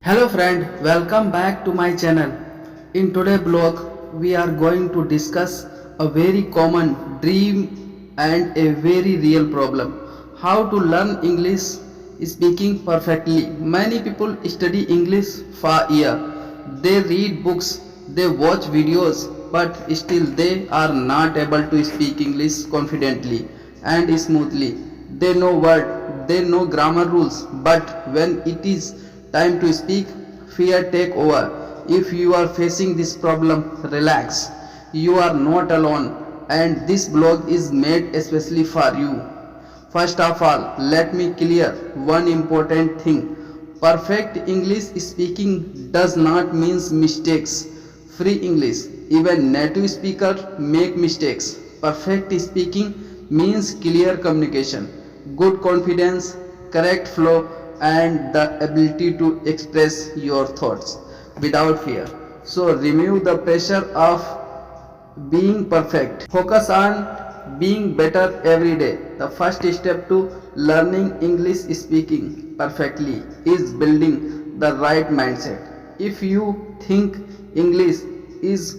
Hello friend, welcome back to my channel. In today's blog, we are going to discuss a very common dream and a very real problem. How to learn English speaking perfectly. Many people study English for years. They read books, they watch videos, but still they are not able to speak English confidently and smoothly. They know word, they know grammar rules, but when it is time to speak, fear take over. If you are facing this problem, relax. You are not alone, and this blog is made especially for you. First of all, let me clear one important thing. Perfect English speaking does not mean mistakes. Free English. Even native speakers make mistakes. Perfect speaking means clear communication, good confidence, correct flow, and the ability to express your thoughts without fear. So remove the pressure of being perfect. Focus on being better every day. The first step to learning English speaking perfectly is building the right mindset. If you think English is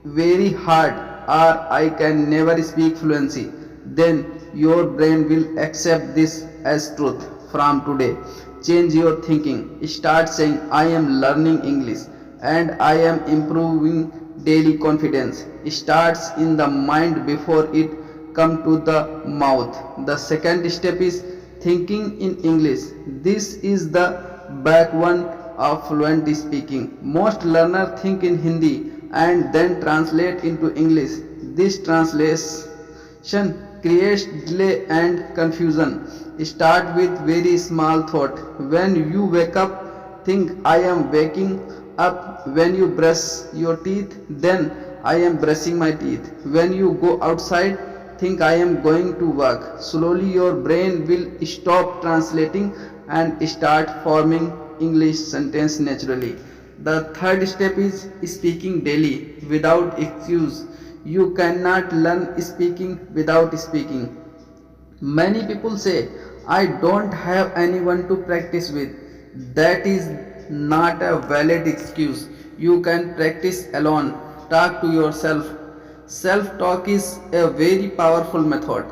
very hard or I can never speak fluency, then your brain will accept this as truth from today. Change your thinking. Start saying, I am learning English and I am improving daily confidence. Starts in the mind before it come to the mouth. The second step is thinking in English. This is the backbone of fluent speaking. Most learners think in Hindi and then translate into English. This translation creates delay and confusion. Start with very small thought. When you wake up, think I am waking up. When you brush your teeth, then I am brushing my teeth. When you go outside, think I am going to work. Slowly your brain will stop translating and start forming English sentence naturally. The third step is speaking daily without excuse. You cannot learn speaking without speaking. Many people say, I don't have anyone to practice with. That is not a valid excuse. You can practice alone. Talk to yourself. Self talk is a very powerful method.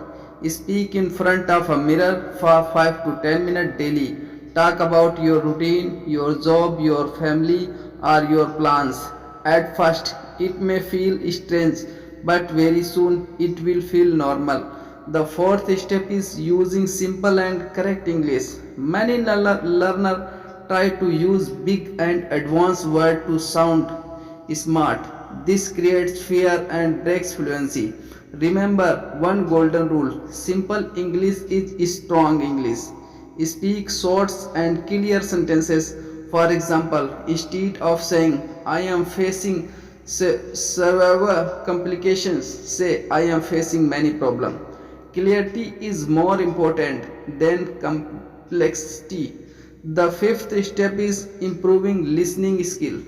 Speak in front of a mirror for 5 to 10 minutes daily. Talk about your routine, your job, your family, or your plans. At first, it may feel strange, but very soon it will feel normal. The fourth step is using simple and correct English. Many learners try to use big and advanced words to sound smart. This creates fear and breaks fluency. Remember one golden rule: simple English is strong English. Speak short and clear sentences. For example, instead of saying I am facing severe complications, say I am facing many problems. Clarity is more important than complexity. The fifth step is improving listening skill.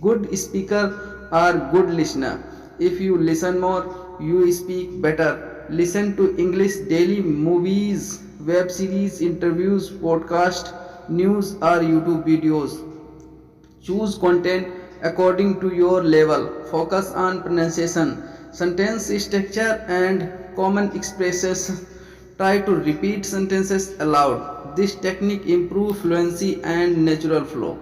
Good speaker are good listener. If you listen more, you speak better. Listen to English daily movies, web series, interviews, podcast, news or YouTube videos. Choose content according to your level. Focus on pronunciation, sentence structure, and common expressions. Try to repeat sentences aloud. This technique improves fluency and natural flow.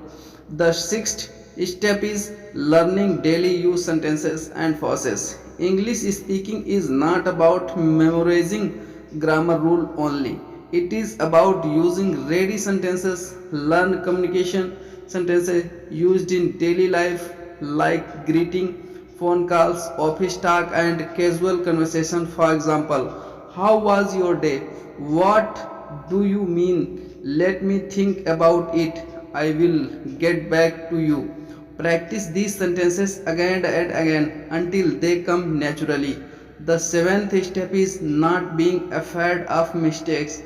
The sixth step is learning daily use sentences and phrases. English speaking is not about memorizing grammar rule only. It is about using ready sentences. Learn communication sentences used in daily life like greeting, phone calls, office talk, and casual conversation. For example, how was your day? What do you mean? Let me think about it. I will get back to you. Practice these sentences again and again until they come naturally. The seventh step is not being afraid of mistakes.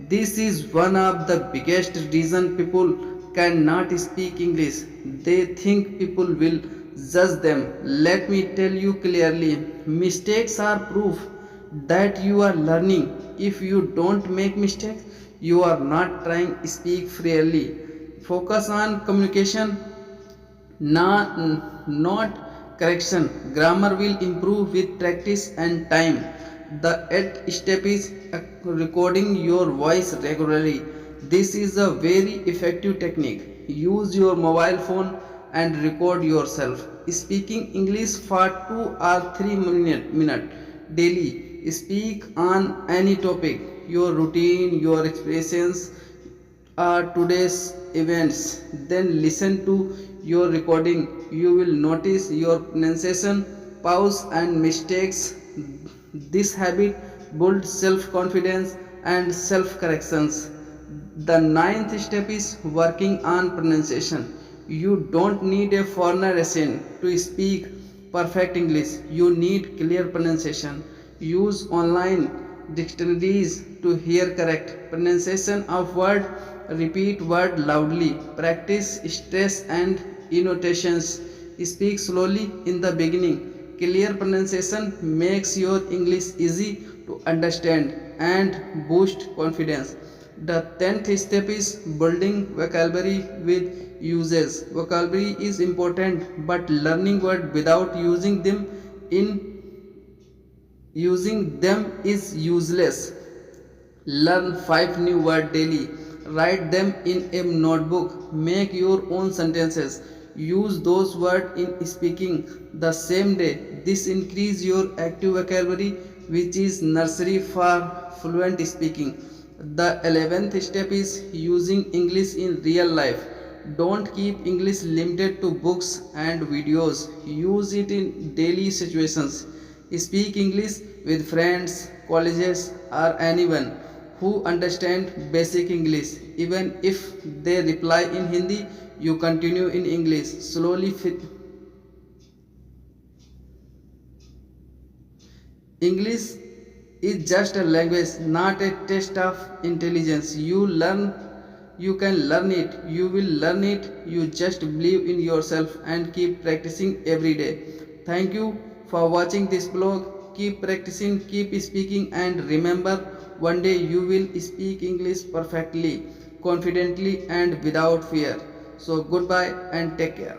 This is one of the biggest reason people cannot speak English. They think people will judge them. Let me tell you clearly, mistakes are proof that you are learning. If you don't make mistakes, you are not trying to speak freely. Focus on communication, not correction. Grammar will improve with practice and time. The eighth step is recording your voice regularly. This is a very effective technique. Use your mobile phone and record yourself speaking English for 2 or 3 minutes daily. Speak on any topic, your routine, your expressions, today's events. Then listen to your recording. You will notice your pronunciation, pause, and mistakes. This habit builds self confidence and self corrections. The ninth step is working on pronunciation. You don't need a foreigner accent to speak perfect English. You need clear pronunciation. Use online dictionaries to hear correct pronunciation of word. Repeat word loudly. Practice stress and annotations. Speak slowly in the beginning. Clear pronunciation makes your English easy to understand and boost confidence. The 10th step is building vocabulary with uses. Vocabulary is important, but learning words without using them is useless. Learn 5 new words daily. Write them in a notebook. Make your own sentences. Use those words in speaking the same day. This increases your active vocabulary, which is necessary for fluent speaking. The 11th step is using English in real life. Don't keep English limited to books and videos. Use it in daily situations. Speak English with friends, colleges, or anyone who understand basic English. Even if they reply in Hindi, you continue in English. English is just a language, not a test of intelligence. You can learn it, you will learn it. You just believe in yourself and keep practicing every day. Thank you for watching this blog. Keep practicing, keep speaking, and remember, one day you will speak English perfectly, confidently, and without fear. So, goodbye and take care.